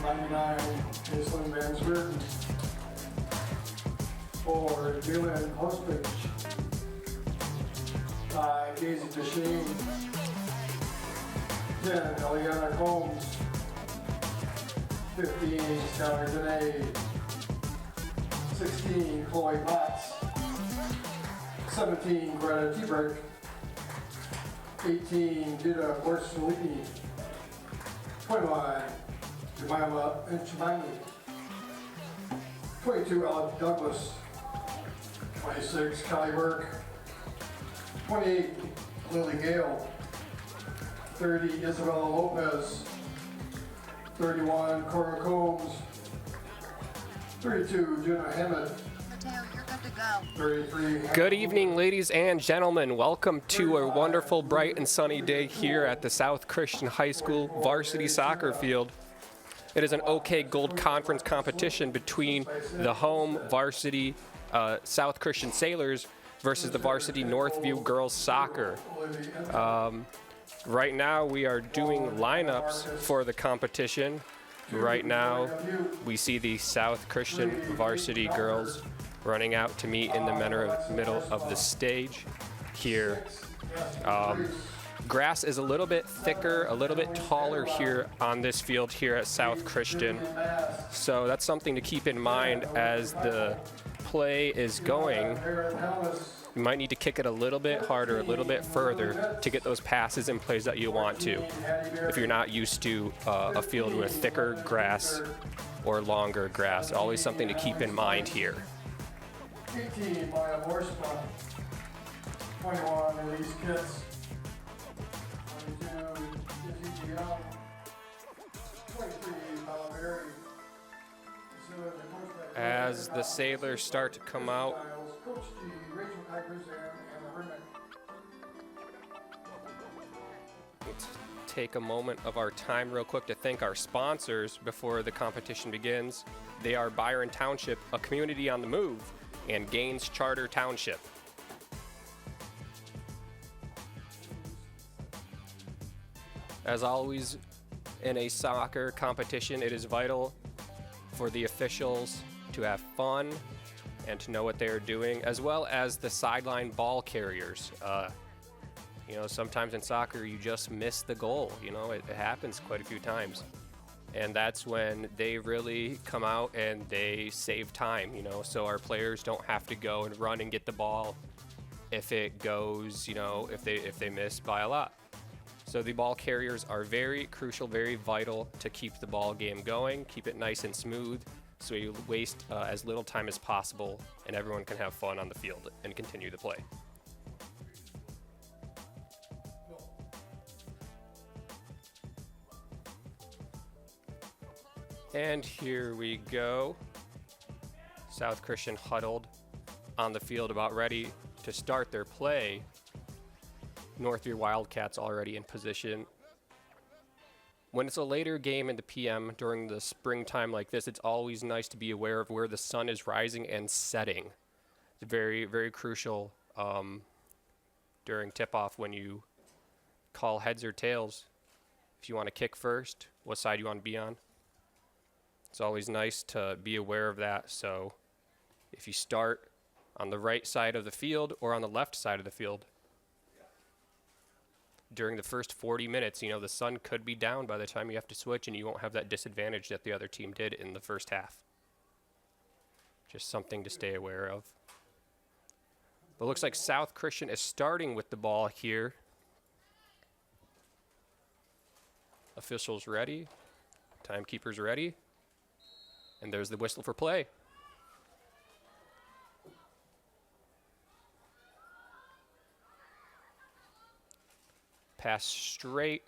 99, Islin Van Zwerden. For Dylan Hospich. Daisy Deshane. 10, Eliana Combs. 15, Skylar Dene. 16, Chloe Potts. 17, Greta Teberg. 18, Judah Borsalini. 21, Jemima Enchimani. 22, Alex Douglas. 26, Kelly Burke. 28, Lily Gale. 30, Isabella Lopez. 31, Cora Combs. 32, Jenna Hammond. Mateo, you're good to go. 33. Good evening, ladies and gentlemen. Welcome to a wonderful, bright and sunny day here at the South Christian High School varsity soccer field. It is an OK Gold Conference competition between the home varsity South Christian Sailors versus the varsity Northview girls soccer. Right now we are doing lineups for the competition. Right now we see the South Christian varsity girls running out to meet in the middle of the stage here. Grass is a little bit thicker, a little bit taller here on this field here at South Christian. So that's something to keep in mind as the play is going. You might need to kick it a little bit harder, a little bit further to get those passes and plays that you want to, if you're not used to a field with thicker grass or longer grass. Always something to keep in mind here. 18, Maya Borsma. 21, Elise Kitts. 22, Izzy DeYoung. 23, Bella Berry. As the sailors start to come out, Coach G, Rachel Kuipers, and Anna Herman. let's take a moment of our time real quick to thank our sponsors before the competition begins. They are Byron Township, a community on the move, and Gaines Charter Township. As always, in a soccer competition, it is vital for the officials to have fun and to know what they are doing, as well as the sideline ball carriers. Sometimes in soccer you just miss the goal. It happens quite a few times. And that's when they really come out and they save time, so our players don't have to go and run and get the ball if it goes, if they miss by a lot. So the ball carriers are very crucial, very vital to keep the ball game going, keep it nice and smooth, so you waste as little time as possible and everyone can have fun on the field and continue the play. And here we go. South Christian huddled on the field, about ready to start their play. Northview Wildcats already in position. When it's a later game in the PM during the springtime like this, it's always nice to be aware of where the sun is rising and setting. It's very, very crucial during tip-off when you call heads or tails. If you want to kick first, what side you want to be on. It's always nice to be aware of that. So if you start on the right side of the field or on the left side of the field, during the first 40 minutes, the sun could be down by the time you have to switch, and you won't have that disadvantage that the other team did in the first half. Just something to stay aware of. But it looks like South Christian is starting with the ball here. Officials ready. Timekeepers ready. And there's the whistle for play. Pass straight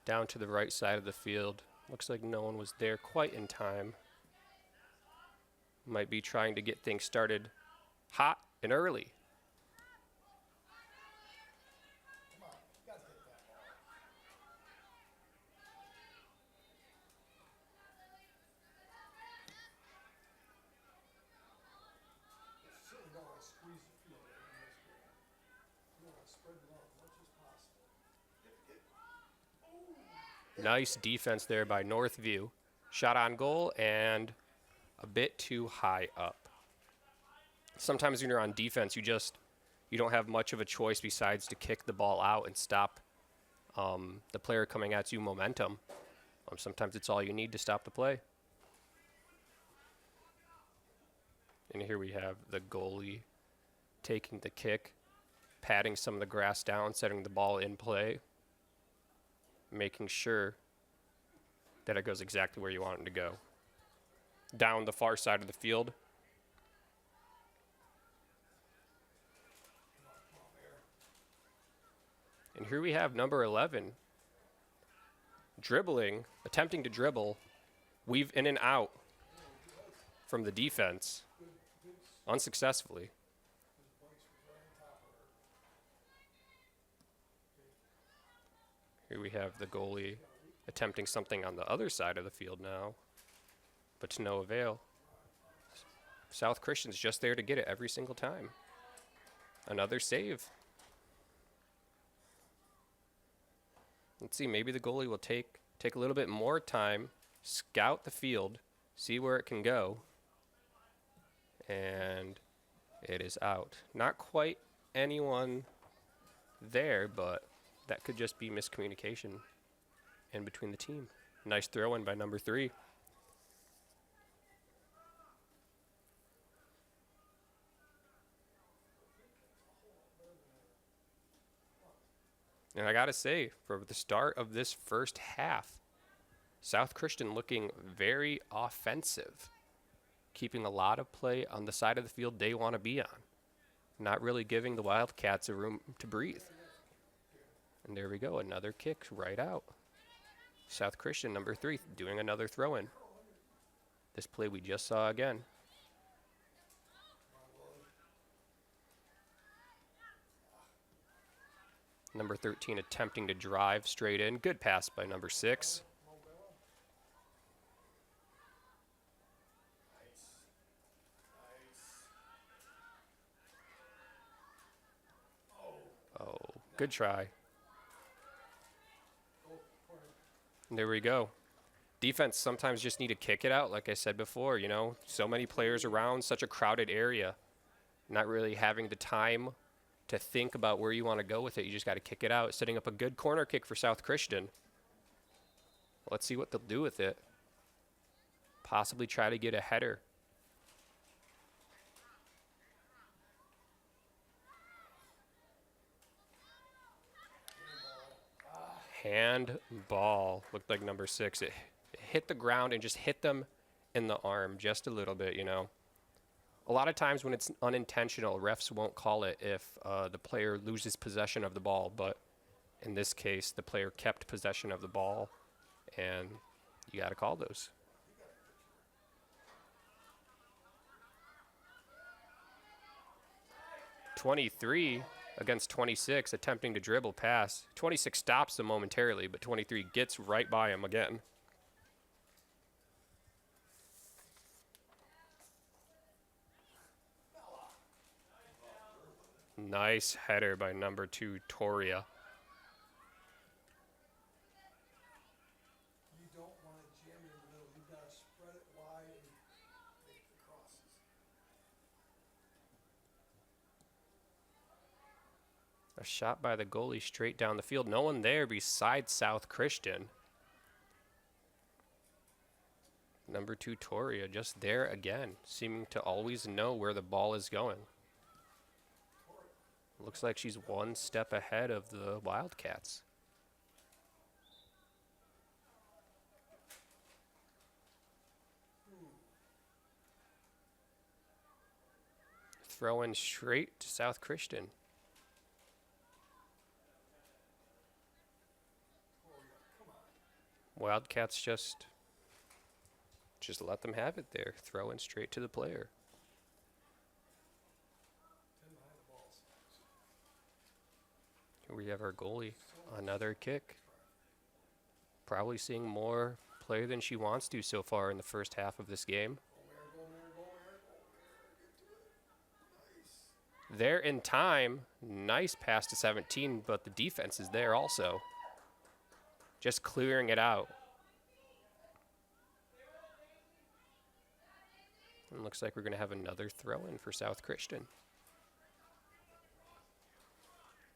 down to the right side of the field. Looks like no one was there quite in time. Might be trying to get things started hot and early. Nice defense there by Northview. Shot on goal and a bit too high up. Sometimes when you're on defense, you don't have much of a choice besides to kick the ball out and stop the player coming at you momentum. Sometimes it's all you need to stop the play. And here we have the goalie taking the kick, patting some of the grass down, setting the ball in play, making sure that it goes exactly where you want it to go. Down the far side of the field. And here we have number 11 dribbling, attempting to dribble, weave in and out from the defense unsuccessfully. Here we have the goalie attempting something on the other side of the field now, but to no avail. South Christian's just there to get it every single time. Another save. Let's see, maybe the goalie will take a little bit more time, scout the field, see where it can go, and it is out. Not quite anyone there, but that could just be miscommunication in between the team. Nice throw in by number 3. And I got to say, for the start of this first half, South Christian looking very offensive, keeping a lot of play on the side of the field they want to be on, not really giving the Wildcats a room to breathe. And there we go, another kick right out. South Christian, number 3, doing another throw-in. This play we just saw again. Number 13 attempting to drive straight in. Good pass by number 6. Oh, good try. And there we go. Defense sometimes just need to kick it out, like I said before. You know, so many players around, such a crowded area. Not really having the time to think about where you want to go with it. You just got to kick it out. Setting up a good corner kick for South Christian. Let's see what they'll do with it. Possibly try to get a header. Handball. Looked like number 6. It hit the ground and just hit them in the arm just a little bit, you know. A lot of times when it's unintentional, refs won't call it if the player loses possession of the ball. But in this case, the player kept possession of the ball, and you got to call those. (23) against 26, attempting to dribble pass. 26 stops him momentarily, but 23 gets right by him again. Nice header by number 2, Toria. You don't want to jam it in the middle. You've got to spread it wide and make the crosses. A shot by the goalie straight down the field. No one there besides South Christian. Number 2, Toria, just there again, seeming to always know where the ball is going. Looks like she's one step ahead of the Wildcats. Throw in straight to South Christian. Wildcats just let them have it there. Throw in straight to the player. Here we have our goalie. Another kick. Probably seeing more play than she wants to so far in the first half of this game. There in time. Nice pass to 17, but the defense is there also. just clearing it out. And looks like we're going to have another throw-in for South Christian.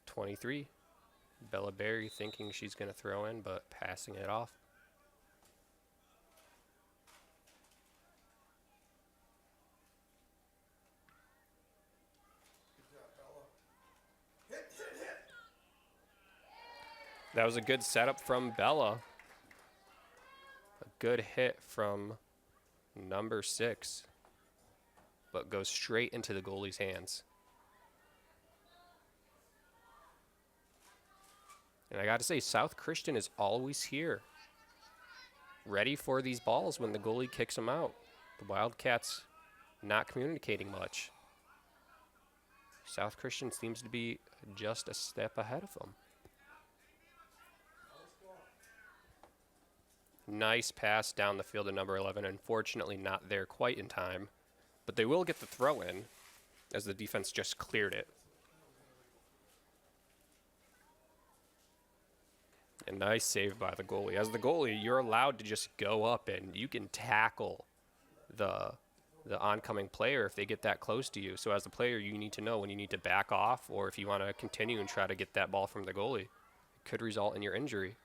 23. Bella Berry thinking she's going to throw in, but passing it off. Good job, Bella. Hit, hit, hit. That was a good setup from Bella. A good hit from number 6, but goes straight into the goalie's hands. And I got to say, South Christian is always here, ready for these balls when the goalie kicks them out. The Wildcats not communicating much. South Christian seems to be just a step ahead of them. Nice pass down the field to number 11. Unfortunately, not there quite in time. But they will get the throw in as the defense just cleared it. A nice save by the goalie. As the goalie, you're allowed to just go up and you can tackle the oncoming player if they get that close to you. So as the player, you need to know when you need to back off, or if you want to continue and try to get that ball from the goalie. It could result in your injury.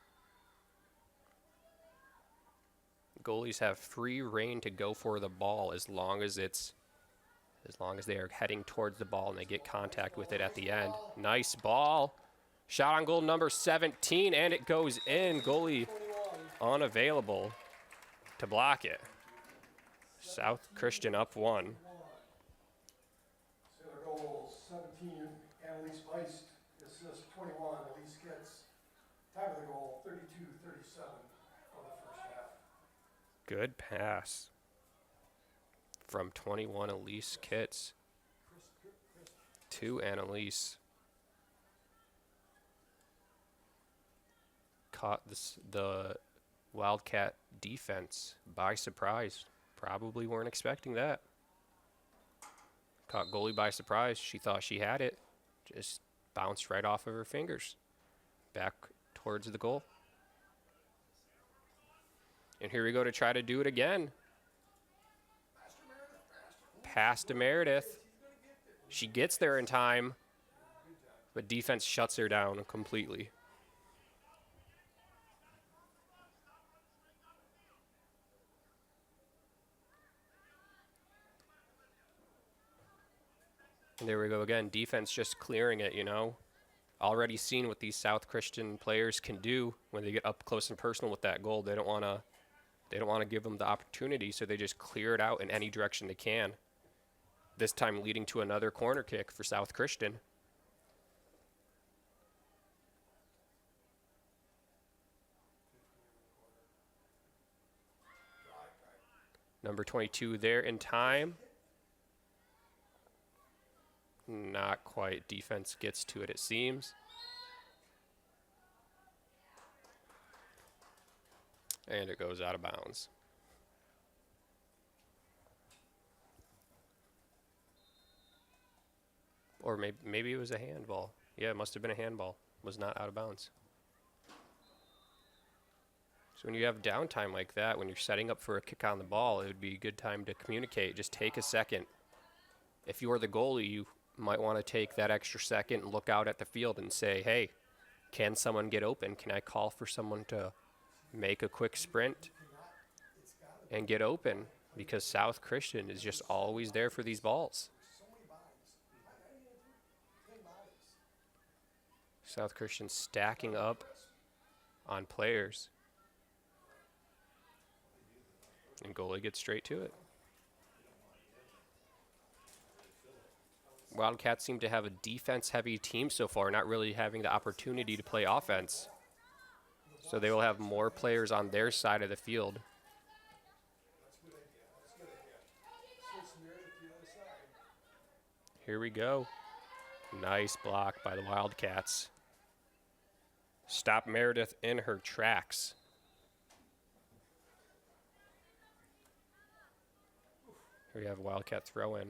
Goalies have free reign to go for the ball as long as they are heading towards the ball and they get contact with it at the end. Nice ball. Shot on goal number 17, and it goes in. Goalie unavailable to block it. South Christian up 1. Center goal 17, Annalise Weist. Assist 21, Elise Kitts. Time of the goal 32-37 for the first half. Good pass from 21, Elise Kitts to Annalise. Caught the Wildcat defense by surprise. Probably weren't expecting that. Caught goalie by surprise. She thought she had it. Just bounced right off of her fingers. Back towards the goal. And here we go to try to do it again. Pass to Meredith. She gets there in time, but defense shuts her down completely. And there we go again. Defense just clearing it, you know. Already seen what these South Christian players can do when they get up close and personal with that goal. They don't want to give them the opportunity, so they just clear it out in any direction they can. This time leading to another corner kick for South Christian. Number 22 there in time. Not quite. Defense gets to it, it seems. And it goes out of bounds. Or maybe it was a handball. Yeah, it must have been a handball. Was not out of bounds. So when you have downtime like that, when you're setting up for a kick on the ball, it would be a good time to communicate. Just take a second. If you are the goalie, you might want to take that extra second and look out at the field and say, hey, can someone get open? Can I call for someone to make a quick sprint and get open? Because South Christian is just always there for these balls. South Christian stacking up on players. And goalie gets straight to it. Wildcats seem to have a defense-heavy team so far, not really having the opportunity to play offense. So they will have more players on their side of the field. Here we go. Nice block by the Wildcats. Stop Meredith in her tracks. Here we have a Wildcat throw in.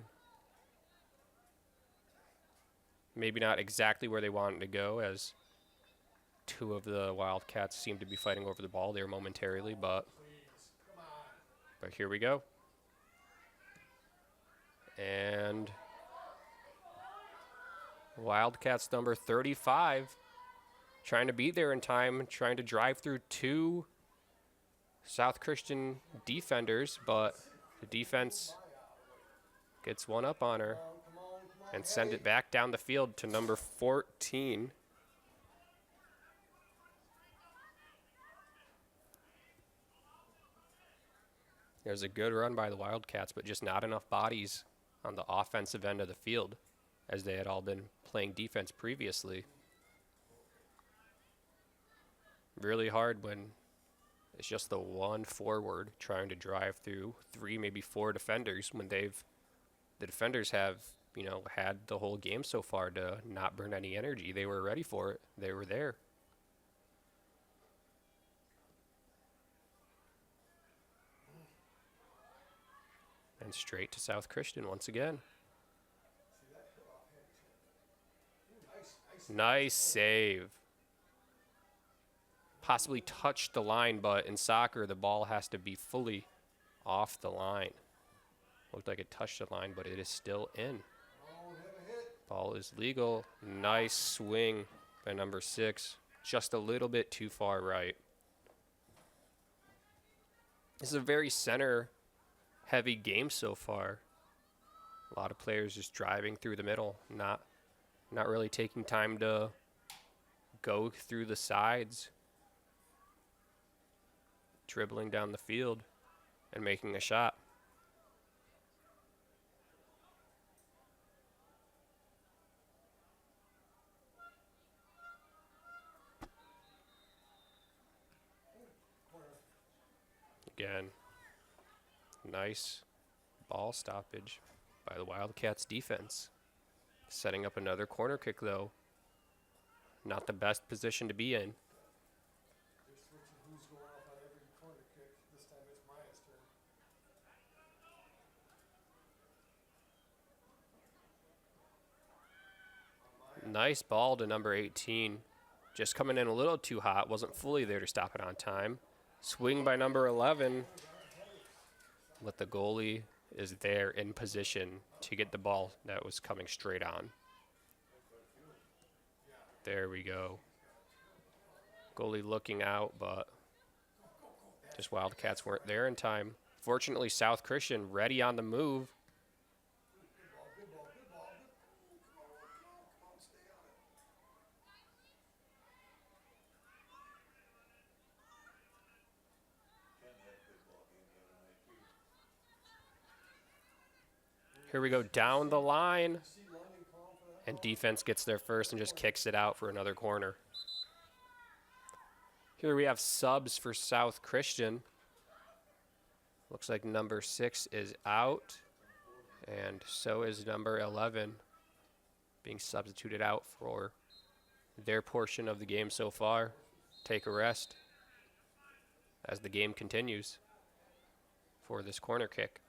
Maybe not exactly where they wanted to go, as Two of the Wildcats seem to be fighting over the ball there momentarily, but here we go. And Wildcats number 35 trying to be there in time, trying to drive through two South Christian defenders, but the defense gets one up on her and send it back down the field to number 14. There's a good run by the Wildcats, but just not enough bodies on the offensive end of the field, as they had all been playing defense previously. Really hard when it's just the one forward trying to drive through three, maybe four defenders, when the defenders have, had the whole game so far to not burn any energy. They were ready for it. They were there. And straight to South Christian once again. Nice save. Possibly touched the line, but in soccer, the ball has to be fully off the line. Looked like it touched the line, but it is still in. Ball is legal. Nice swing by number 6. Just a little bit too far right. This is a very center-heavy game so far. A lot of players just driving through the middle, not really taking time to go through the sides, dribbling down the field and making a shot. Again, nice ball stoppage by the Wildcats defense. Setting up another corner kick, though. Not the best position to be in. They're switching who's going off on every corner kick. This time it's Maya's turn. Nice ball to number 18. Just coming in a little too hot. Wasn't fully there to stop it on time. Swing by number 11. But the goalie is there in position to get the ball that was coming straight on. There we go. Goalie looking out, but just Wildcats weren't there in time. Fortunately, South Christian ready on the move. Here we go down the line. And defense gets there first and just kicks it out for another corner. Here we have subs for South Christian. Looks like number 6 is out. And so is number 11 being substituted out for their portion of the game so far. Take a rest as the game continues for this corner kick.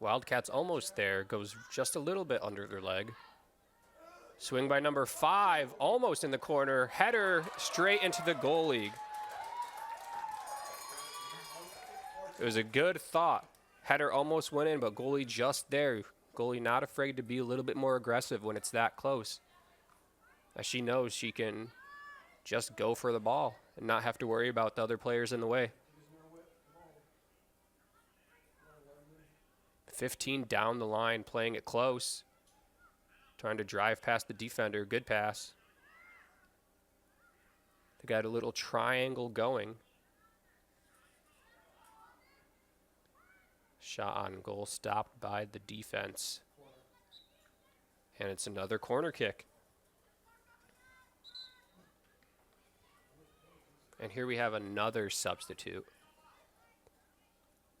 Wildcats almost there, goes just a little bit under their leg. Swing by number 5, almost in the corner. Header straight into the goalie. It was a good thought. Header almost went in, but goalie just there. Goalie not afraid to be a little bit more aggressive when it's that close. As she knows she can just go for the ball and not have to worry about the other players in the way. 15 down the line, playing it close. Trying to drive past the defender. Good pass. They got a little triangle going. Shot on goal stopped by the defense. And it's another corner kick. And here we have another substitute.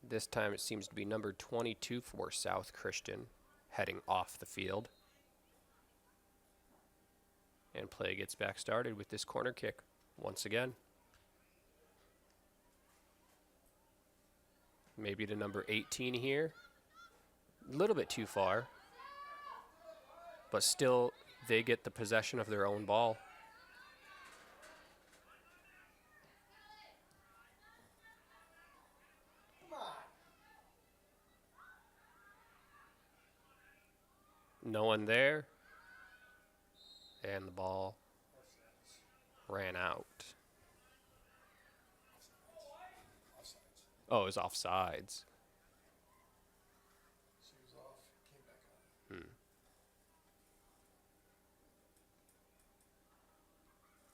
This time it seems to be number 22 for South Christian, heading off the field. And play gets back started with this corner kick once again. Maybe to number 18 here. A little bit too far. But still, they get the possession of their own ball. No one there. And the ball ran out. Oh, it was offsides. She was off, came back on.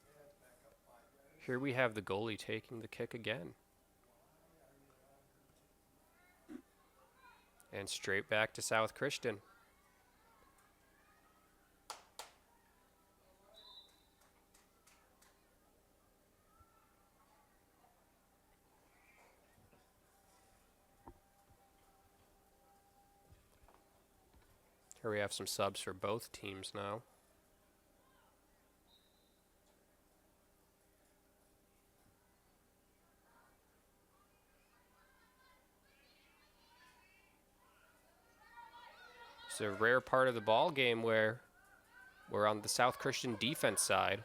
Yeah, it's back up 5 yards. Here we have the goalie taking the kick again. And straight back to South Christian. Here we have some subs for both teams now. It's a rare part of the ball game where we're on the South Christian defense side.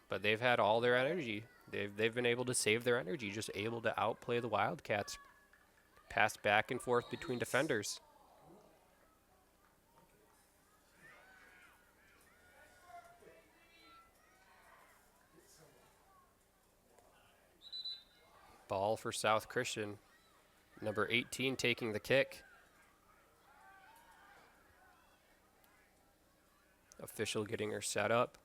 But they've had all their energy. They've been able to save their energy, just able to outplay the Wildcats. Pass back and forth between defenders. Ball for South Christian. Number 18 taking the kick. Official getting her set up.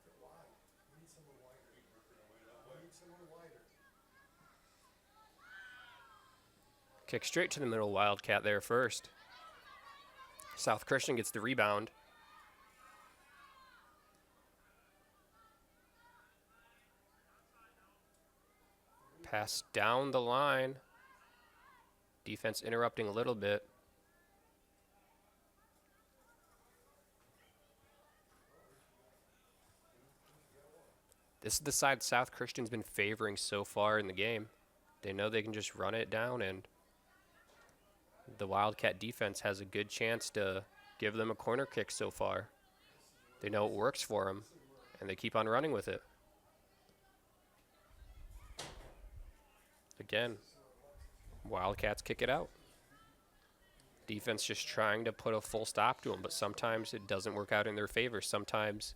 Kick straight to the middle, Wildcat there first. South Christian gets the rebound. Pass down the line. Defense interrupting a little bit. This is the side South Christian's been favoring so far in the game. They know they can just run it down, and the Wildcat defense has a good chance to give them a corner kick so far. They know it works for them, and they keep on running with it. Again, Wildcats kick it out. Defense just trying to put a full stop to them, but sometimes it doesn't work out in their favor. Sometimes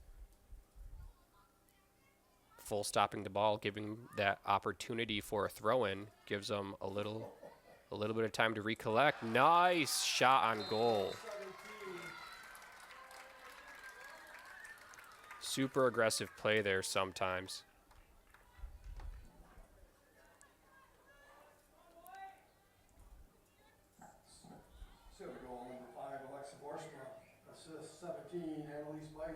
full stopping the ball, giving that opportunity for a throw-in, gives them a little bit of time to recollect. Nice shot on goal. Super aggressive play there sometimes. So we go number 5, Alexa Borsma, assist 17, Annalise Weiss,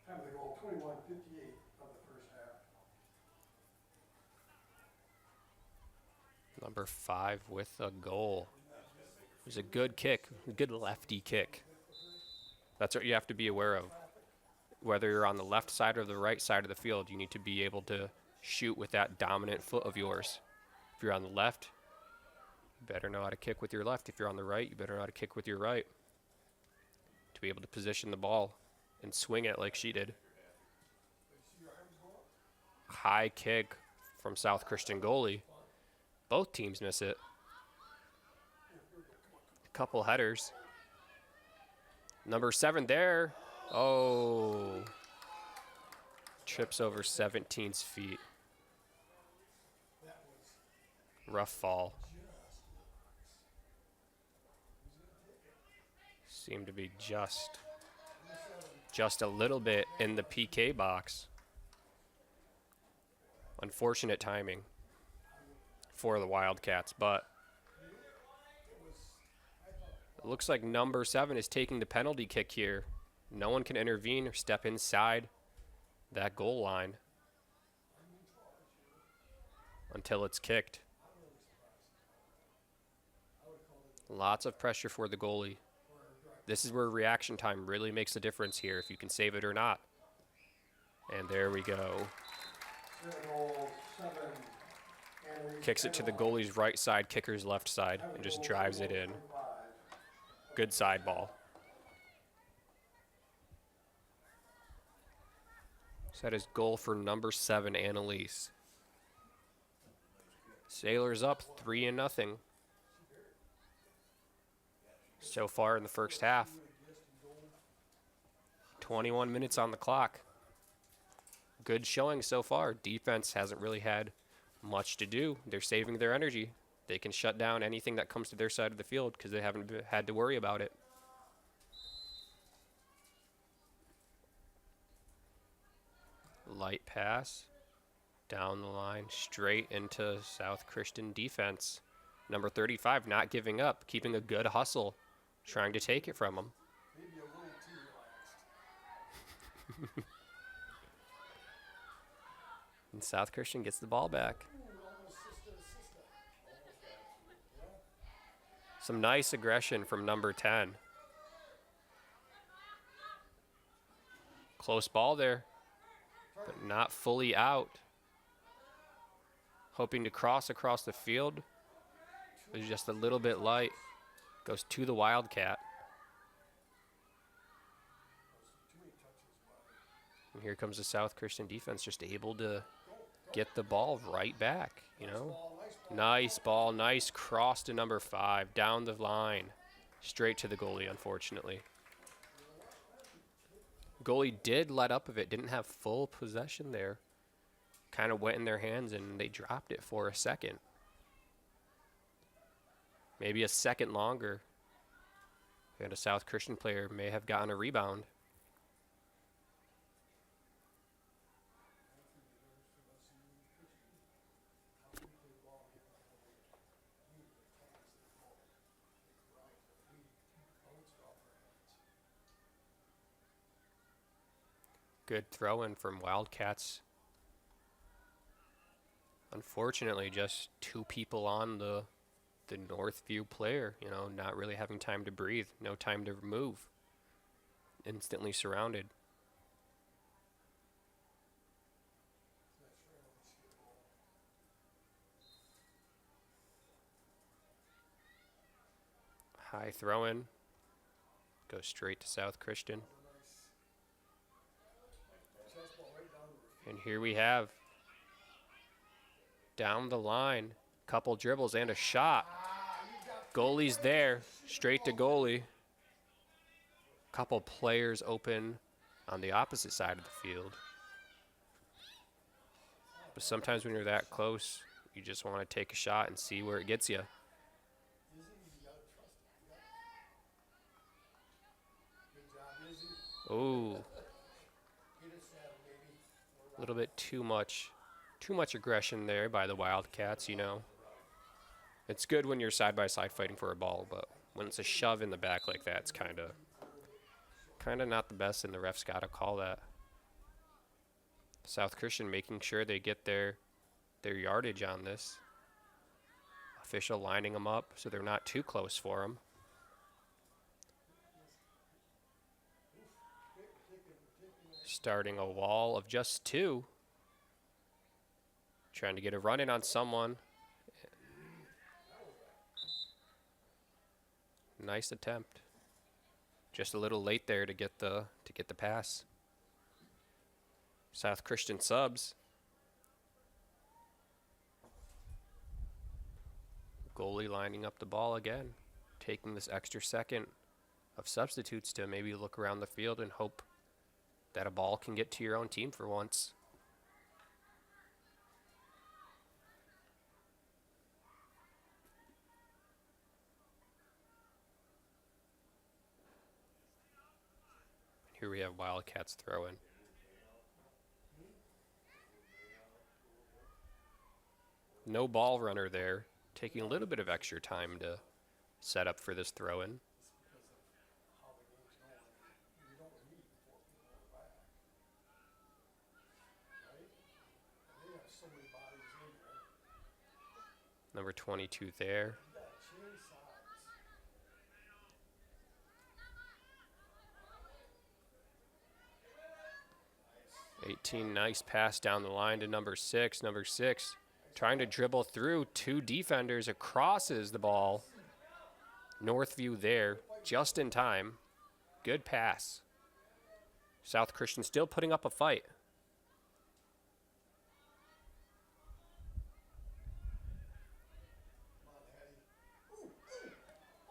time of the goal 21:58 of the first half. Number 5 with a goal. It was a good kick, a good lefty kick. That's what you have to be aware of. Whether you're on the left side or the right side of the field, you need to be able to shoot with that dominant foot of yours. If you're on the left, you better know how to kick with your left. If you're on the right, you better know how to kick with your right. To be able to position the ball and swing it like she did. High kick from South Christian goalie. Both teams miss it. A couple headers. Number 7 there. Oh. Trips over 17's feet. Rough fall. Seemed to be just a little bit in the PK box. Unfortunate timing for the Wildcats, but it looks like number 7 is taking the penalty kick here. No one can intervene or step inside that goal line until it's kicked. Lots of pressure for the goalie. This is where reaction time really makes a difference here, if you can save it or not. And there we go. Goal 7, Kicks it to the goalie's right side, kicker's left side, and just drives it in. Good side ball. So that is goal for number 7, Annalise. Sailors up 3-0 so far in the first half. 21 minutes on the clock. Good showing so far. Defense hasn't really had much to do. They're saving their energy. They can shut down anything that comes to their side of the field because they haven't had to worry about it. Light pass. Down the line, straight into South Christian defense. Number 35 not giving up, keeping a good hustle, trying to take it from him. Maybe a little too relaxed. And South Christian gets the ball back. Some nice aggression from number 10. Close ball there, but not fully out. Hoping to cross across the field. It was just a little bit light. Goes to the Wildcat. And here comes the South Christian defense, just able to get the ball right back, you know. Nice ball, nice cross to number 5, down the line. Straight to the goalie, unfortunately. Goalie did let up of it, didn't have full possession there. Kind of went in their hands and they dropped it for a second. Maybe a second longer. And a South Christian player may have gotten a rebound. Good throw in from Wildcats. Unfortunately, just 2 people on the Northview player, you know, not really having time to breathe, no time to move. Instantly surrounded. High throw in. Goes straight to South Christian. And here we have down the line, couple dribbles and a shot. Goalie's there, straight to goalie. Couple players open on the opposite side of the field. But sometimes when you're that close, you just want to take a shot and see where it gets you. Ooh. A little bit too much aggression there by the Wildcats, you know. It's good when you're side by side fighting for a ball, but when it's a shove in the back like that, it's kind of not the best, and the ref's got to call that. South Christian making sure they get their yardage on this. Official lining them up so they're not too close for them. Starting a wall of just 2. Trying to get a run in on someone. Nice attempt. Just a little late there to get the pass. South Christian subs. Goalie lining up the ball again. Taking this extra second of substitutes to maybe look around the field and hope that a ball can get to your own team for once. Here we have Wildcats throw in. No ball runner there, taking a little bit of extra time to set up for this throw in. Number 22 there. 18, nice pass down the line to number 6. Number 6 Trying to dribble through 2 defenders, crosses the ball. Northview there, just in time. Good pass. South Christian still putting up a fight.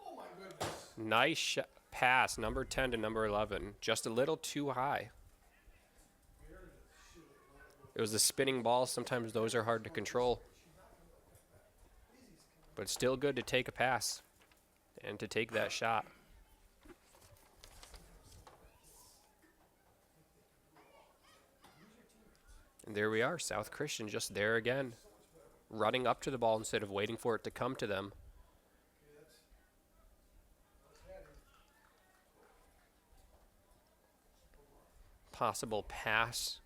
Oh my goodness. Nice pass, number 10 to number 11. Just a little too high. It was a spinning ball. Sometimes those are hard to control. But still good to take a pass and to take that shot. And there we are, South Christian just there again, running up to the ball instead of waiting for it to come to them. Possible pass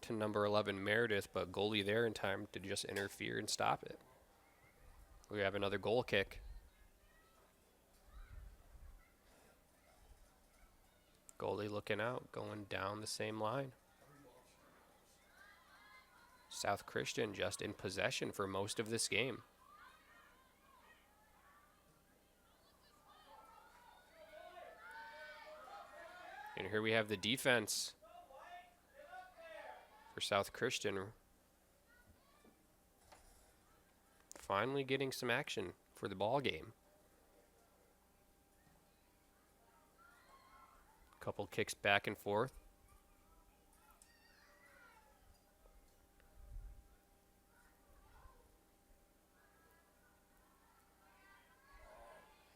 to number 11 Meredith, but goalie there in time to just interfere and stop it. We have another goal kick. Goalie looking out, going down the same line. South Christian just in possession for most of this game. And here we have the defense for South Christian. Finally getting some action for the ball game. Couple kicks back and forth.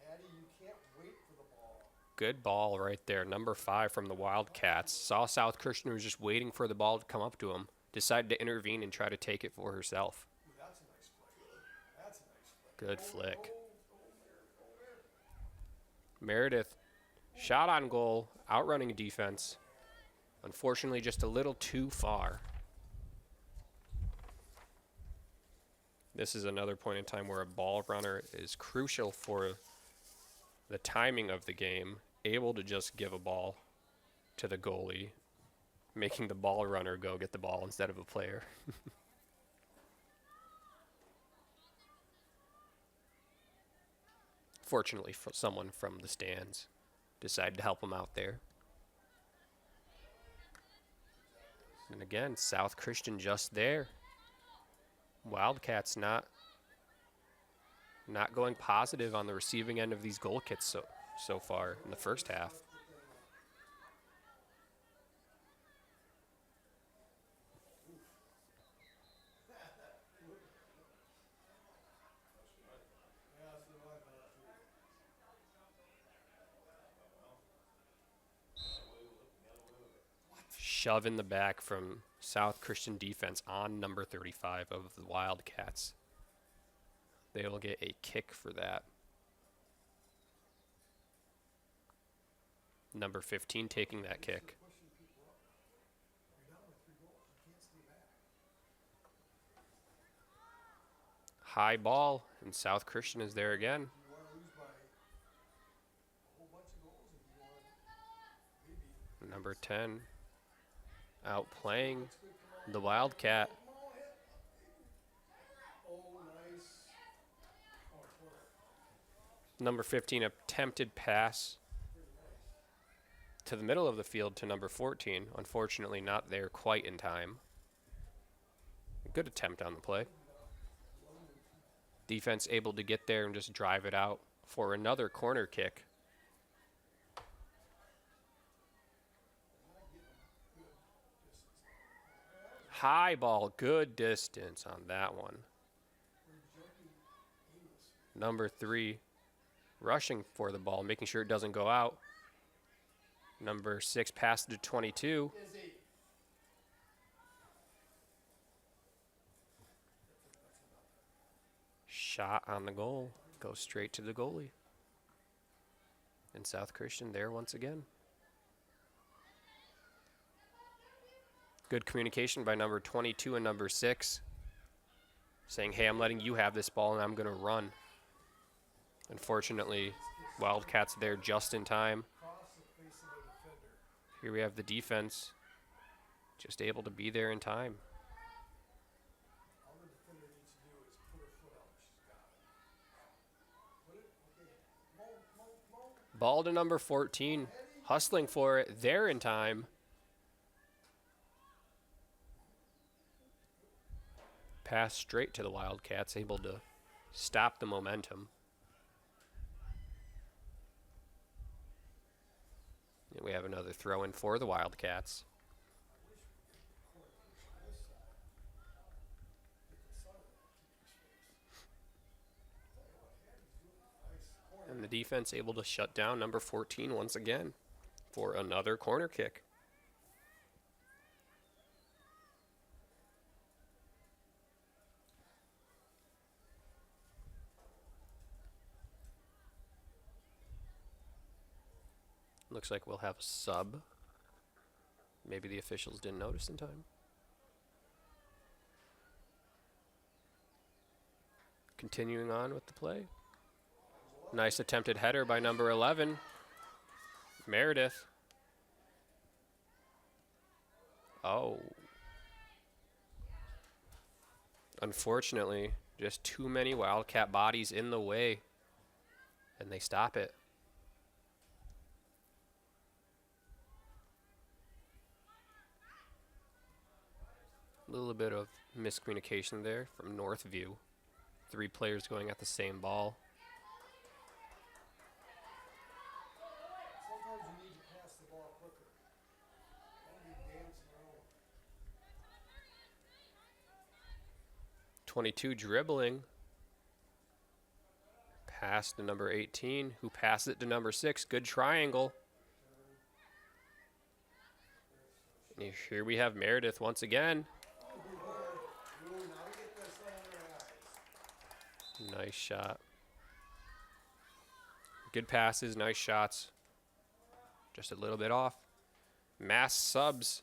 Hattie, you can't wait for the ball. Good ball right there. Number 5 from the Wildcats. Saw South Christian was just waiting for the ball to come up to him. Decided to intervene and try to take it for herself. Ooh, that's a nice play. That's a nice play. Good flick. Meredith, shot on goal, outrunning defense. Unfortunately, just a little too far. This is another point in time where a ball runner is crucial for the timing of the game, able to just give a ball to the goalie, making the ball runner go get the ball instead of a player. Fortunately, for someone from the stands decided to help him out there. And again, South Christian just there. Wildcats not going positive on the receiving end of these goal kicks so far in the first half. Shove in the back from South Christian defense on number 35 of the Wildcats. They will get a kick for that. Number 15 taking that kick. High ball, and South Christian is there again. Number 10 outplaying the Wildcat. Number 15 attempted pass to the middle of the field to number 14. Unfortunately, not there quite in time. Good attempt on the play. Defense able to get there and just drive it out for another corner kick. High ball, good distance on that one. Number 3 rushing for the ball, making sure it doesn't go out. Number 6 passed to 22. Shot on the goal, goes straight to the goalie. And South Christian there once again. Good communication by number 22 and number 6, saying, hey, I'm letting you have this ball and I'm going to run. Unfortunately, Wildcats there just in time. Here we have the defense just able to be there in time. Ball to number 14. Hustling for it. There in time. Pass straight to the Wildcats, able to stop the momentum. And we have another throw in for the Wildcats. And the defense able to shut down number 14 once again for another corner kick. Looks like we'll have a sub. Maybe the officials didn't notice in time. Continuing on with the play. Nice attempted header by number 11, Meredith. Oh. Unfortunately, just too many Wildcat bodies in the way, and they stop it. A little bit of miscommunication there from Northview. 3 players going at the same ball. Sometimes you need to pass the ball quicker. Don't be dancing around. 22 dribbling. Pass to number 18, who passes it to number 6. Good triangle. And here we have Meredith once again. Nice shot. Good passes, nice shots. Just a little bit off. Mass subs.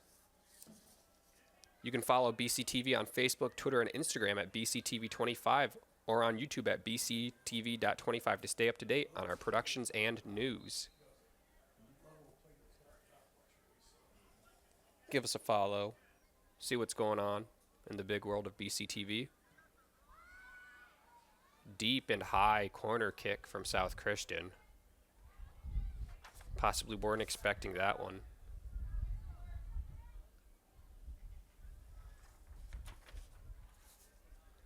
You can follow BCTV on Facebook, Twitter, and Instagram at BCTV25 or on YouTube at BCTV.25 to stay up to date on our productions and news. Give us a follow. See what's going on in the big world of BCTV. Deep and high corner kick from South Christian. Possibly weren't expecting that one.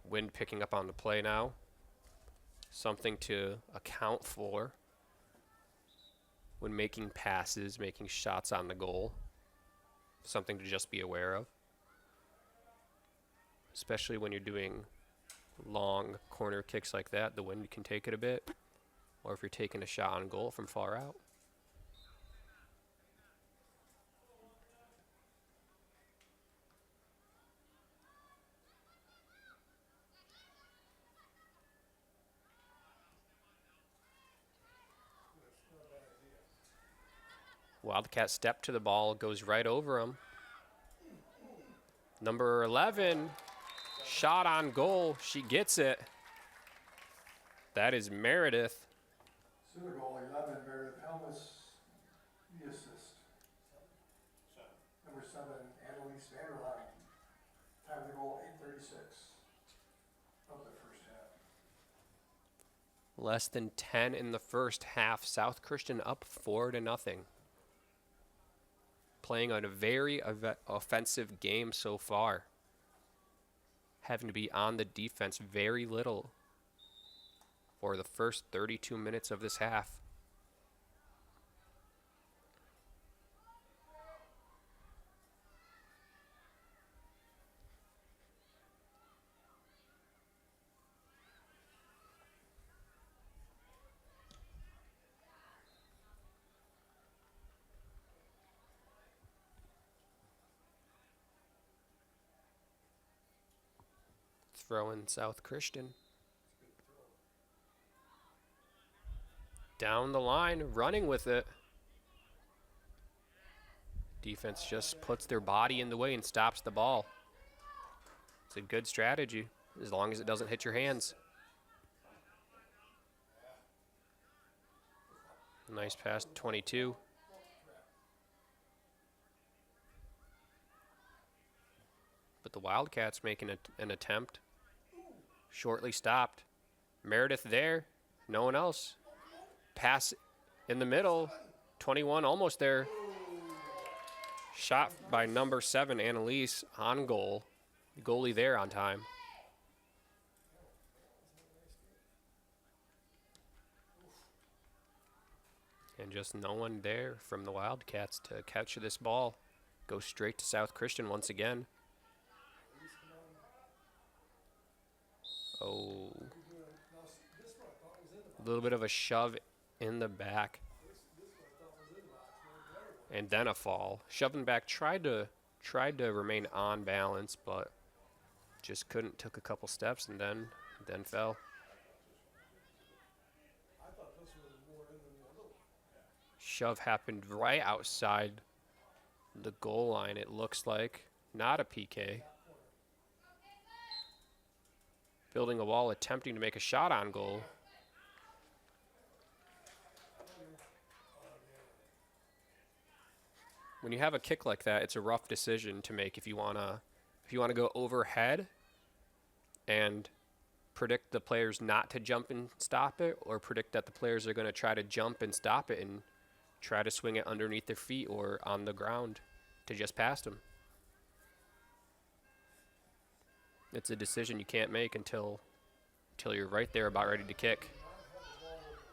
Wind picking up on the play now. Something to account for when making passes, making shots on the goal. Something to just be aware of. Especially when you're doing long corner kicks like that, the wind can take it a bit. Or if you're taking a shot on goal from far out. Wildcat step to the ball, goes right over him. Number 11, shot on goal. She gets it. That is Meredith. Center goal 11, Meredith Helmus, the assist. Number 7, Annalise Vanderline. Time of the goal 8:36 of the first half. Less than 10 in the first half. South Christian up 4-0. Playing on a very offensive game so far. Having to be on the defense very little for the first 32 minutes of this half. Throw in South Christian. Down the line, running with it. Defense just puts their body in the way and stops the ball. It's a good strategy, as long as it doesn't hit your hands. Nice pass, 22. But the Wildcats making an attempt. Shortly stopped. Meredith there. No one else. Pass in the middle. 21 almost there. Shot by number 7, Annalise, on goal. Goalie there on time. And just no one there from the Wildcats to catch this ball. Go straight to South Christian once again. Oh. A little bit of a shove in the back. And then a fall. Shoving back, tried to remain on balance, but just couldn't. Took a couple steps and then fell. Shove happened right outside the goal line, it looks like. Not a PK. Building a wall, attempting to make a shot on goal. When you have a kick like that, it's a rough decision to make if you wanna go overhead and predict the players not to jump and stop it, or predict that the players are going to try to jump and stop it and try to swing it underneath their feet or on the ground to just pass them. It's a decision you can't make until you're right there about ready to kick.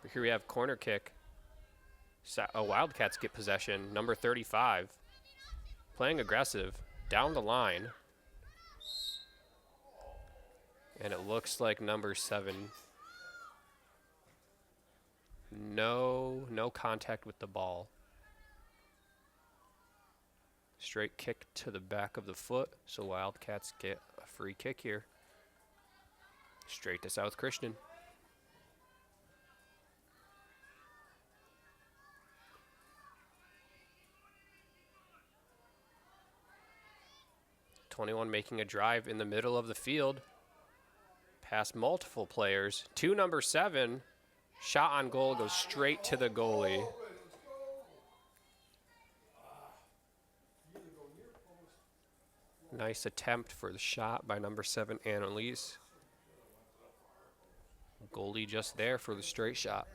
But here we have corner kick. Wildcats get possession. Number 35, playing aggressive, down the line. And it looks like number 7. No contact with the ball. Straight kick to the back of the foot, so Wildcats get a free kick here. Straight to South Christian. '21 making a drive in the middle of the field. Past multiple players. To number 7. Shot on goal, goes straight to the goalie. Nice attempt for the shot by number 7, Annalise. Goalie just there for the straight shot.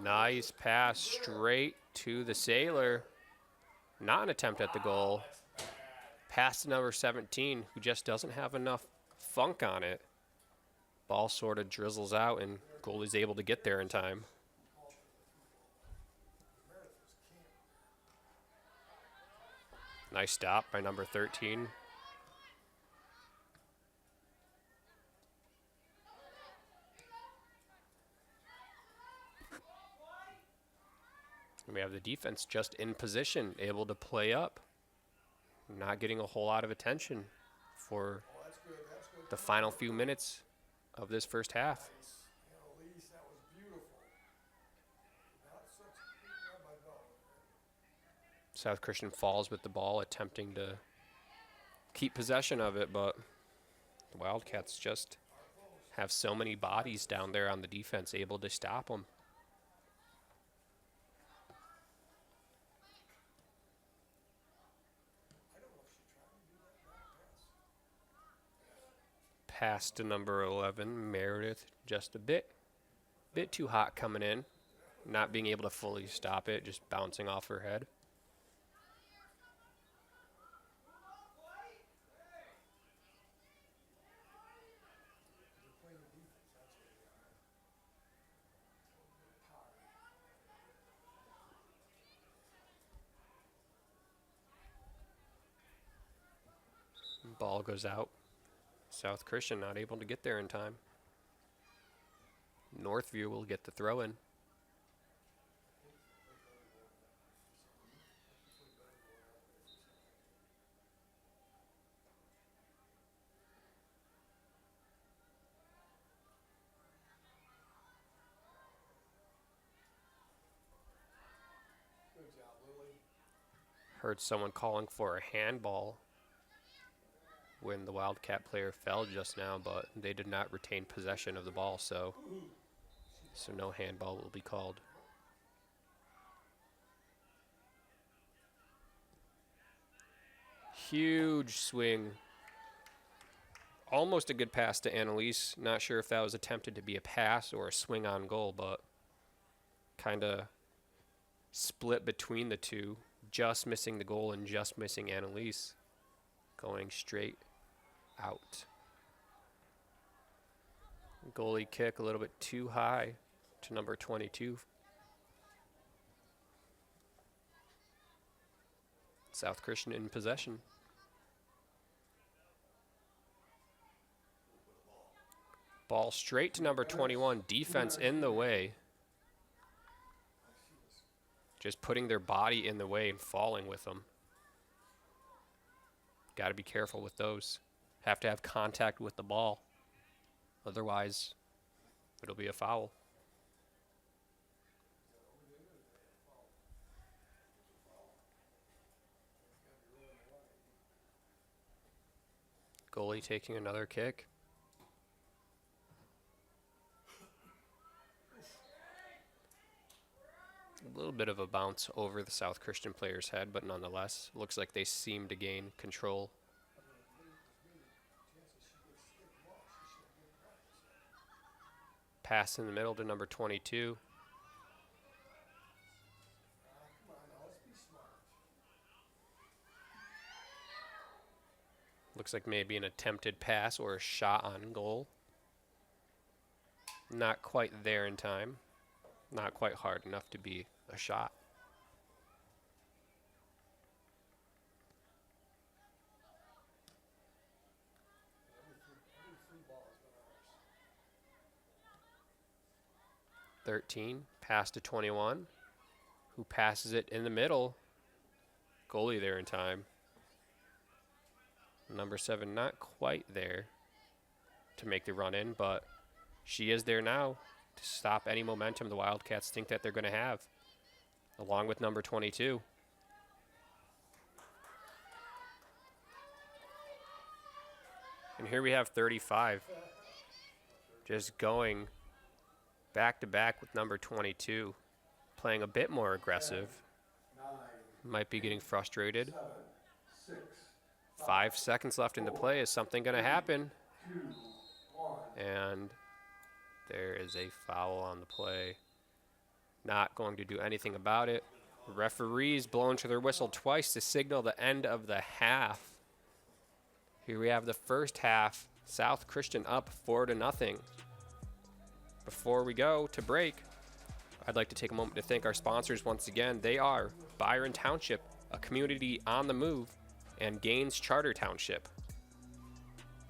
Nice pass straight to the Sailor. Not an attempt at the goal. Pass to number 17, who just doesn't have enough funk on it. Ball sort of drizzles out, and goalie's able to get there in time. Nice stop by number 13. And we have the defense just in position, able to play up. Not getting a whole lot of attention for the final few minutes of this first half. South Christian falls with the ball, attempting to keep possession of it, but the Wildcats just have so many bodies down there on the defense, able to stop them. Pass to number 11, Meredith, just a bit too hot coming in, not being able to fully stop it, just bouncing off her head. Ball goes out. South Christian not able to get there in time. Northview will get the throw in. Heard someone calling for a handball when the Wildcat player fell just now, but they did not retain possession of the ball, so no handball will be called. Huge swing almost a good pass to Annalise. Not sure if that was attempted to be a pass or a swing on goal, but kind of split between the two. Just missing the goal and just missing Annalise. Going straight out. Goalie kick a little bit too high to number 22. South Christian in possession. Ball straight to number 21. Defense in the way. Just putting their body in the way and falling with them. Got to be careful with those. Have to have contact with the ball. Otherwise, it'll be a foul. Goalie taking another kick. A little bit of a bounce over the South Christian player's head, but nonetheless, looks like they seem to gain control. Pass in the middle to number 22. Looks like maybe an attempted pass or a shot on goal. Not quite there in time. Not quite hard enough to be a shot. Pass to 21, who passes it in the middle. Goalie there in time. Number 7 not quite there to make the run in, but she is there now to stop any momentum the Wildcats think that they're going to have, along with number 22. And here we have 35, just going back-to-back with number 22, playing a bit more aggressive. Might be getting frustrated. 5 seconds left in the play. Is something going to happen? And there is a foul on the play. Not going to do anything about it. Referees blowing to their whistle twice to signal the end of the half. Here we have the first half. South Christian up 4-0. Before we go to break, I'd like to take a moment to thank our sponsors once again. They are Byron Township, a community on the move, and Gaines Charter Township.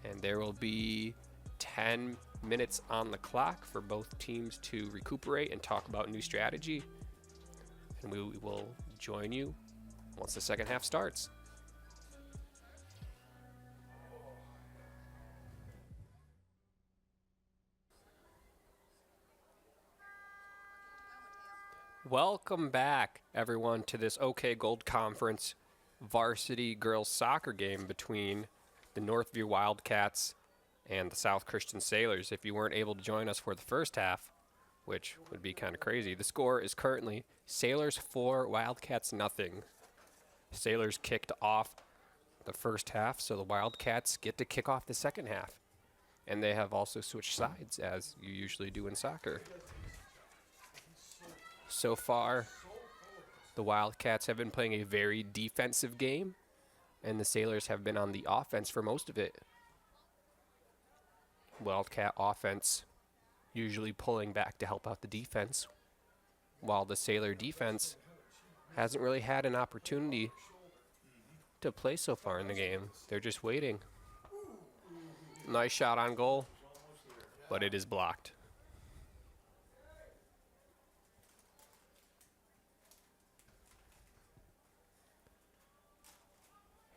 And there will be 10 minutes on the clock for both teams to recuperate and talk about new strategy. And we will join you once the second half starts. Welcome back, everyone, to this OK Gold Conference varsity girls soccer game between the Northview Wildcats and the South Christian Sailors. If you weren't able to join us for the first half, which would be kind of crazy, the score is currently Sailors 4, Wildcats nothing. Sailors kicked off the first half, so the Wildcats get to kick off the second half. And they have also switched sides, as you usually do in soccer. So far, the Wildcats have been playing a very defensive game, and the Sailors have been on the offense for most of it. Wildcat offense usually pulling back to help out the defense, while the Sailor defense hasn't really had an opportunity to play so far in the game. They're just waiting. Nice shot on goal, but it is blocked.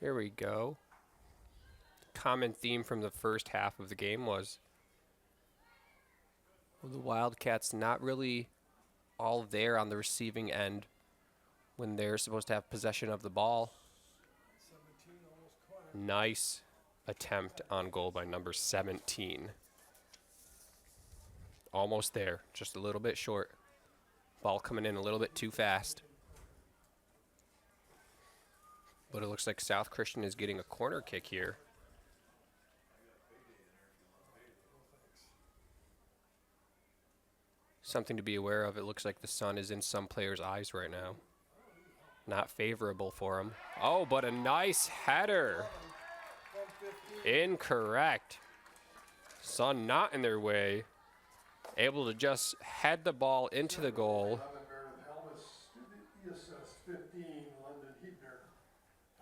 Here we go. Common theme from the first half of the game was the Wildcats not really all there on the receiving end when they're supposed to have possession of the ball. Nice attempt on goal by number 17. Almost there, just a little bit short. Ball coming in a little bit too fast. But it looks like South Christian is getting a corner kick here. Something to be aware of. It looks like the sun is in some players' eyes right now. Not favorable for him. Oh, but a nice header. 10-15. Incorrect. Sun not in their way. Able to just head the ball into the goal. 11 Meredith Helmus to the assist. 15 London Hebner.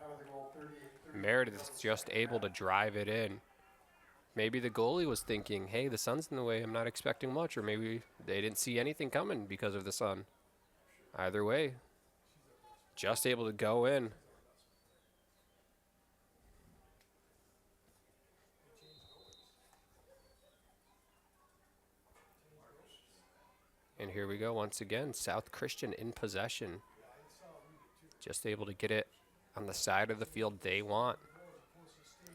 Time of the goal 38. Meredith's just able to drive it in. Maybe the goalie was thinking, hey, the sun's in the way, I'm not expecting much, or maybe they didn't see anything coming because of the sun. Either way, just able to go in. And here we go once again, South Christian in possession. Just able to get it on the side of the field they want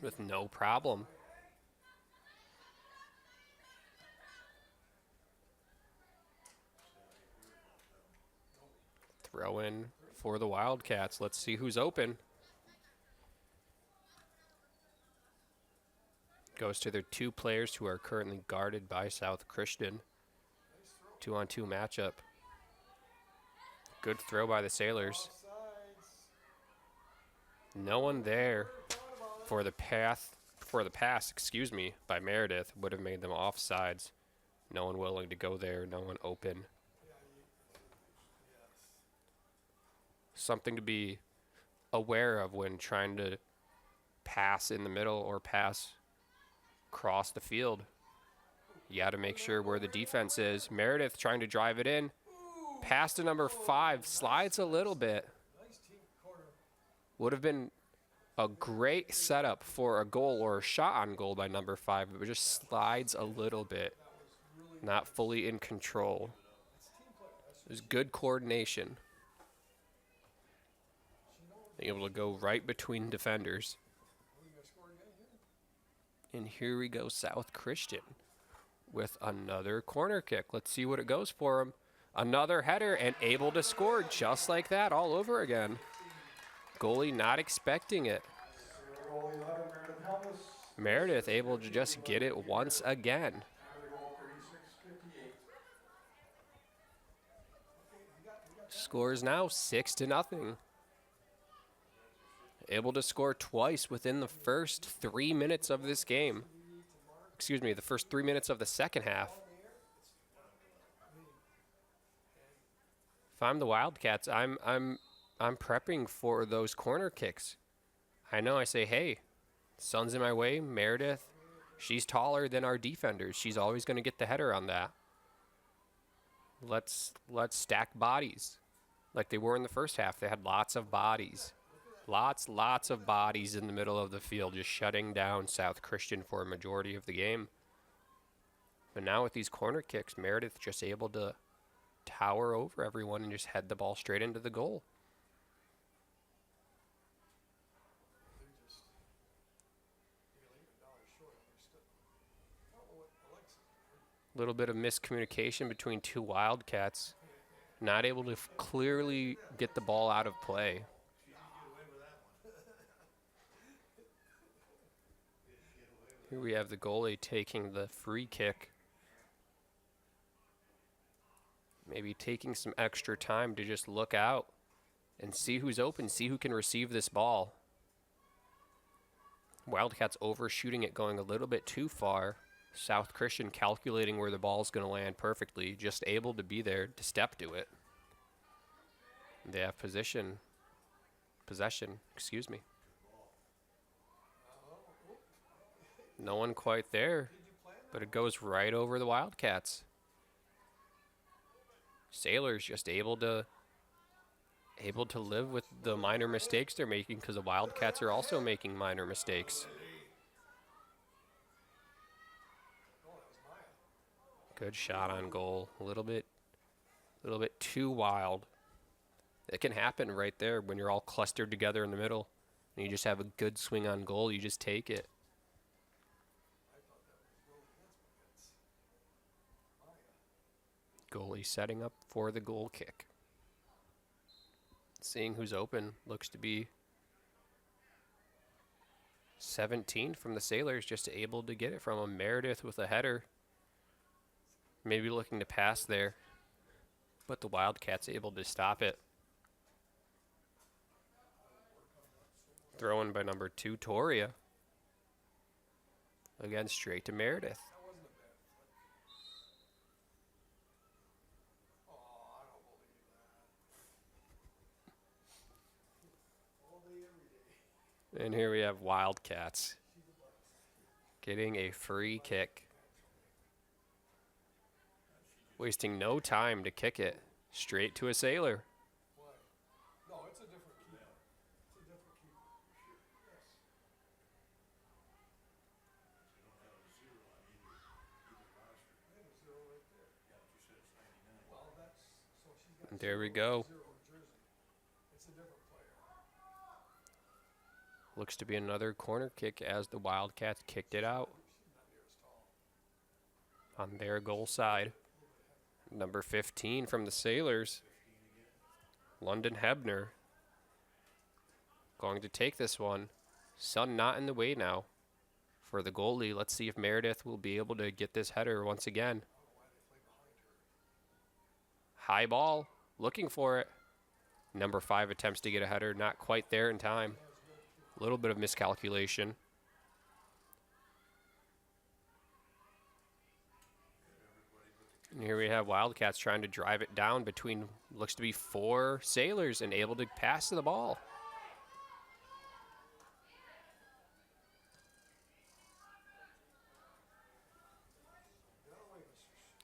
with no problem. Throw in for the Wildcats. Let's see who's open. Goes to their two players who are currently guarded by South Christian. 2-on-2 matchup. Good throw by the Sailors. No one there for the pass, excuse me, by Meredith would have made them offsides. No one willing to go there, no one open. Something to be aware of when trying to pass in the middle or pass across the field. You got to make sure where the defense is. Meredith trying to drive it in. Pass to number 5. Slides a little bit. Would have been a great setup for a goal or a shot on goal by number 5. But it just slides a little bit. Not fully in control. There's good coordination. Being able to go right between defenders. And here we go, South Christian with another corner kick. Let's see what it goes for him. Another header and able to score just like that all over again. Goalie not expecting it. Meredith able to just get it once again. Score is now 6-0. Able to score twice within the first 3 minutes of this game. Excuse me, the first 3 minutes of the second half. If I'm the Wildcats, I'm prepping for those corner kicks. I know I say, hey, sun's in my way, Meredith, she's taller than our defenders. She's always going to get the header on that. Let's stack bodies like they were in the first half. They had lots of bodies. Lots of bodies in the middle of the field, just shutting down South Christian for a majority of the game. But now with these corner kicks, Meredith just able to tower over everyone and just head the ball straight into the goal. A little bit of miscommunication between two Wildcats. Not able to clearly get the ball out of play. Here we have the goalie taking the free kick. Maybe taking some extra time to just look out and see who's open, see who can receive this ball. Wildcats overshooting it, going a little bit too far. South Christian calculating where the ball is going to land perfectly, just able to be there to step to it. They have possession, excuse me. No one quite there, but it goes right over the Wildcats. Sailors just able to live with the minor mistakes they're making, because the Wildcats are also making minor mistakes. Good shot on goal. A little bit too wild. It can happen right there when you're all clustered together in the middle and you just have a good swing on goal. You just take it. Goalie setting up for the goal kick. Seeing who's open. Looks to be 17 from the Sailors, just able to get it from him. Meredith with a header. Maybe looking to pass there, but the Wildcats able to stop it. Thrown by number 2, Toria. Again, straight to Meredith. That wasn't a bad flick. Oh, I don't believe that. All day, every day. And here we have Wildcats getting a free kick. Wasting no time to kick it straight to a Sailor. Why? No, it's a different keeper. It's a different keeper. Yes. They have a zero right there. Well, that's, so she's got There we go. zero jersey. It's a different player. Looks to be another corner kick as the Wildcats kicked it out She's not near as tall. on their goal side. Number 15 from the Sailors, London Hebner, going to take this one. Sun not in the way now for the goalie. Let's see if Meredith will be able to get this header once again. High ball, looking for it. Number 5 attempts to get a header, not quite there in time. A little bit of miscalculation. And here we have Wildcats trying to drive it down between, looks to be 4 Sailors, and able to pass the ball.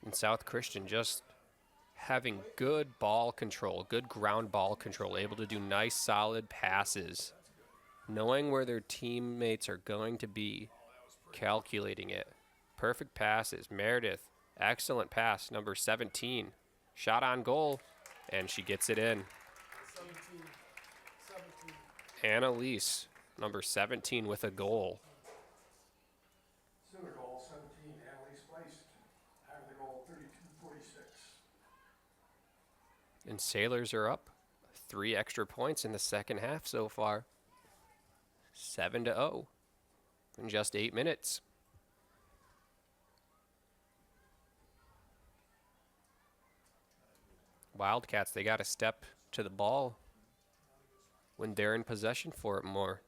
And South Christian just having good ball control, good ground ball control, able to do nice solid passes, knowing where their teammates are going to be, calculating it. Perfect passes. Meredith, excellent pass, number 17. Shot on goal, and she gets it in. 17. Annalise, number 17, with a goal. Center goal, 17, Annalise placed. Having the goal, 32-46. And Sailors are up 3 extra points in the second half so far. 7-0 in just 8 minutes. Wildcats, they got to step to the ball when they're in possession for it more.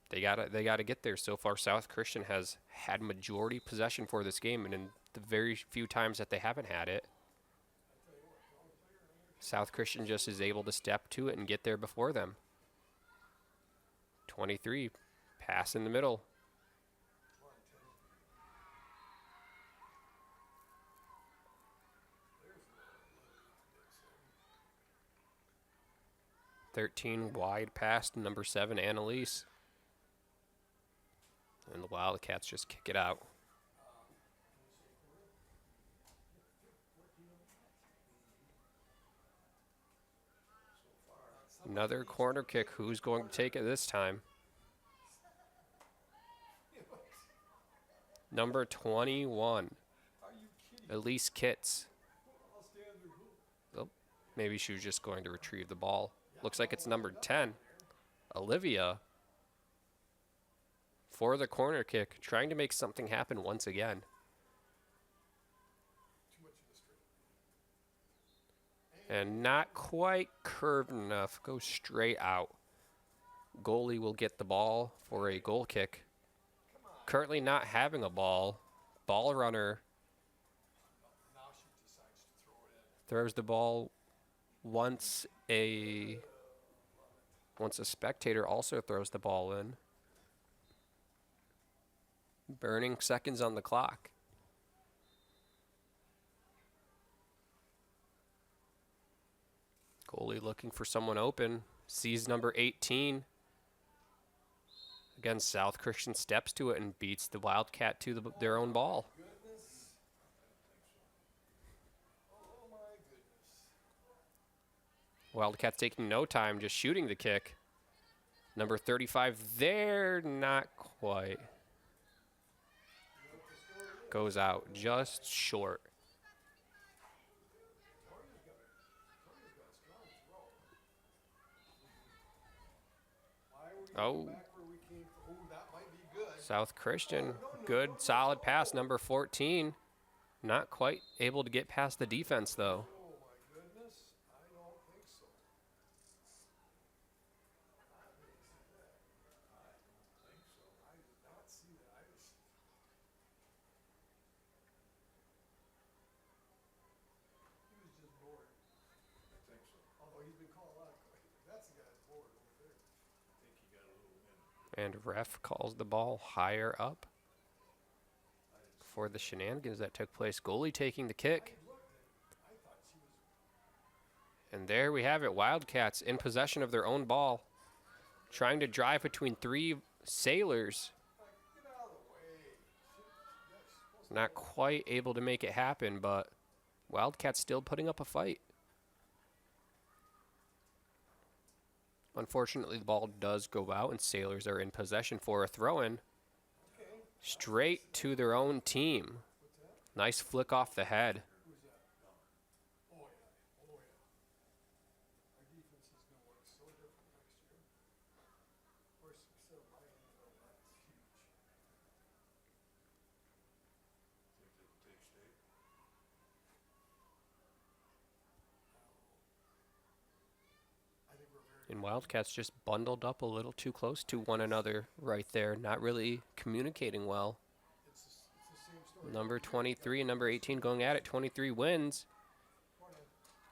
They gotta get there. So far, South Christian has had majority possession for this game, and in the very few times that they haven't had it, South Christian just is able to step to it and get there before them. 23, pass in the middle. Come on, 13 wide pass to number 7, Annalise. And the Wildcats just kick it out. Another corner kick. Who's going to take it this time? Number 21, Are you kidding? Elise Kitts. I'll stand there. Oh, maybe she was just going to retrieve the ball. Looks like it's number 10, Olivia, for the corner kick, trying to make something happen once again. Too much of the straight. And not quite curved enough. Goes straight out. Goalie will get the ball for a goal kick. Currently not having a ball. Ball runner Now she decides to throw it in. throws the ball once a spectator also throws the ball in. Burning seconds on the clock. Goalie looking for someone open. Sees number 18. Again, South Christian steps to it and beats the Wildcat to their own ball. Goodness. Oh my goodness. Wildcats taking no time, just shooting the kick. Number 35 there, not quite. Goes out just short. Toria's got a strong throw. Why are we Oh. going back where we came from? Ooh, that might be good. South Christian, good solid pass, number 14. Not quite able to get past the defense, though. Oh my goodness, I don't think so. I didn't see that. I don't think so. I did not see that. He was just bored. I think so. Although he's been calling a lot of questions. That's the guy that's bored over there. I think he got a little wind. And ref calls the ball higher up for the shenanigans that took place. Goalie taking the kick. And there we have it. Wildcats in possession of their own ball, trying to drive between three Sailors. Not quite able to make it happen, but Wildcats still putting up a fight. Unfortunately, the ball does go out, and Sailors are in possession for a throw-in. Straight to their own team. Nice flick off the head. And Wildcats just bundled up a little too close to one another right there, not really communicating well. Number 23 and number 18 going at it. 23 wins.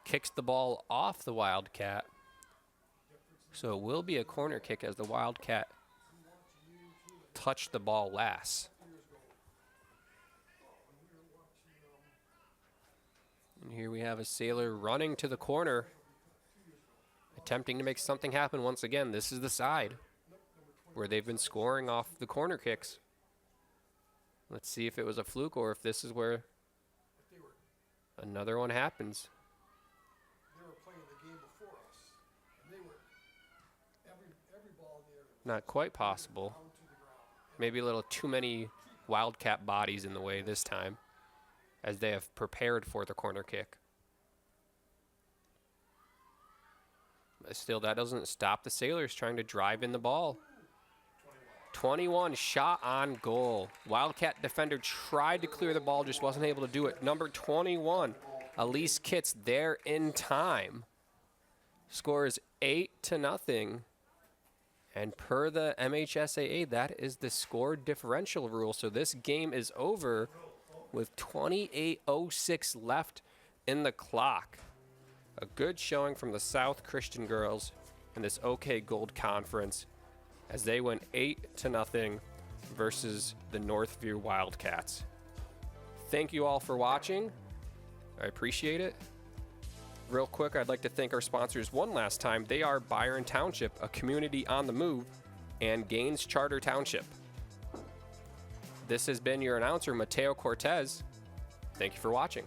Kicks the ball off the Wildcat. So it will be a corner kick as the Wildcat touched the ball last. And here we have a Sailor running to the corner, attempting to make something happen once again. This is the side where they've been scoring off the corner kicks. Let's see if it was a fluke or if this is where another one happens. They were playing the game before us. And they were every ball in the air. Not quite possible. Maybe a little too many Wildcat bodies in the way this time, as they have prepared for the corner kick. But still, that doesn't stop the Sailors trying to drive in the ball. 21 shot on goal. Wildcat defender tried to clear the ball, just wasn't able to do it. Number 21, Elise Kitts, there in time. Score is 8-0. And per the MHSAA, that is the score differential rule. So this game is over with 28:06 left in the clock. A good showing from the South Christian girls in this OK Gold Conference as they went 8-0 versus the Northview Wildcats. Thank you all for watching. I appreciate it. Real quick, I'd like to thank our sponsors one last time. They are Byron Township, a community on the move, and Gaines Charter Township. This has been your announcer, Mateo Cortez. Thank you for watching.